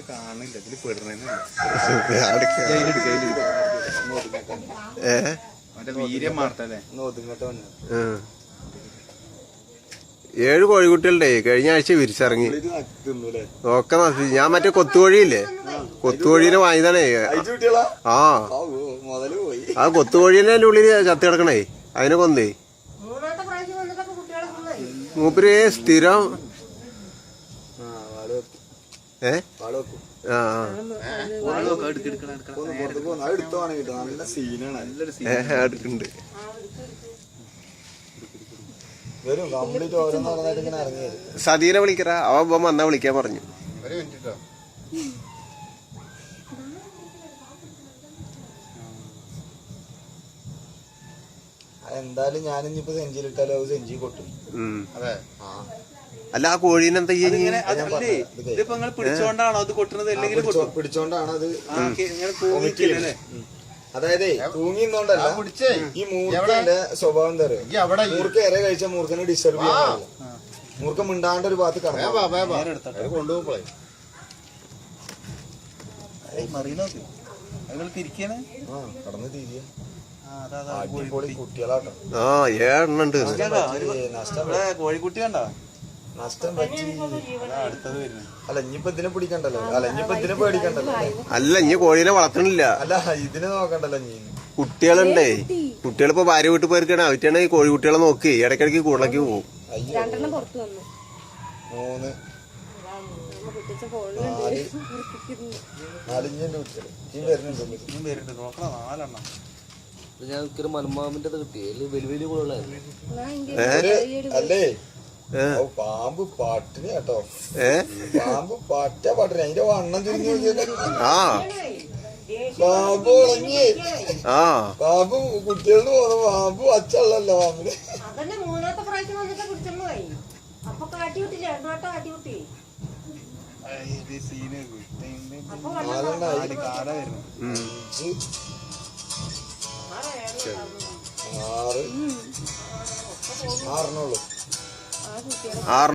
കാണില്ല ഇതില് പെടുന്നില്ല. മറ്റേ വീര്യം മാർത്തല്ലേ 7 കോഴിക്കുട്ടികളുടെ കഴിഞ്ഞ ആഴ്ച വിരിച്ചിറങ്ങി ഒക്കെ നശിച്ചു. ഞാൻ മറ്റേ കൊത്തുകോഴിയില്ലേ, കൊത്തുകോഴീനെ വാങ്ങിയതാണേ. ആ ആ കൊത്തുകോഴീനെ അതിന്റെ ഉള്ളിൽ ചത്തി കിടക്കണേ, അതിനെ കൊന്നേ. മൂപ്പര് സ്ഥിരം എടുക്കുന്നുണ്ട്. സതീനെ വിളിക്കറ, അവൻ വന്നാ വിളിക്കാൻ പറഞ്ഞു. എന്തായാലും ഞാനിപ്പോ സെഞ്ചിയിലിട്ടാലോ സെഞ്ചി കൊട്ടും. അല്ല ആ കോഴീനെ എന്താ പിടിച്ചോണ്ടാണോ അത് കൊട്ടുന്നത്? പിടിച്ചോണ്ടാണ് അത്. അതായത് തൂങ്ങിന്നോണ്ടല്ല, ഈ മൂർഖന്റെ സ്വഭാവം എന്താ പറയുക, മൂർഖ ഇര കഴിച്ച മൂർഖനെ ഡിസ്റ്റർബ് ചെയ്യാൻ പാടില്ല. മൂർഖം മിണ്ടാണ്ട് ഒരു ഭാഗത്ത് കൊണ്ടുപോകുമ്പോഴേ കടന്ന് തിരിയ കുട്ടികളാട്ടോ. കോഴിക്കുട്ടി കണ്ടോ നഷ്ടം പറ്റി. അല്ല ഇനിയിപ്പോ ഇതിനെ പിടിക്കണ്ടല്ലോ, അല്ല ഇനിയിപ്പോ ഇതിനെ പേടിക്കണ്ടല്ലോ. അല്ല ഇനി കോഴീനെ വളർത്തണില്ല, അല്ല ഇതിനെ നോക്കണ്ടല്ലോ. ഇനി കുട്ടികളുണ്ടേ, കുട്ടികളിപ്പോ ഭാര്യ വീട്ടിൽ പോയിരിക്കണേ, അവറ്റാണ് ഈ കോഴിക്കുട്ടികളെ നോക്കി ഇടയ്ക്കിടയ്ക്ക് കൂടുതലേക്ക് പോകും. 3 ഞാൻ മലമാമിന്റെ കിട്ടി വലിയ വലിയ അല്ലേ. പാമ്പ് പാട്ടിന് കേട്ടോ, പാമ്പ് പാട്ടിന് അതിന്റെ വണ്ണം തിരിഞ്ഞു നോക്കിയത്. പാമ്പ് ഉണങ്ങി, പാമ്പ് കുട്ടികളിന് പോകുന്ന പാമ്പ് വച്ചല്ലോ പാമ്പിന്. ആറിനുള്ളൂ.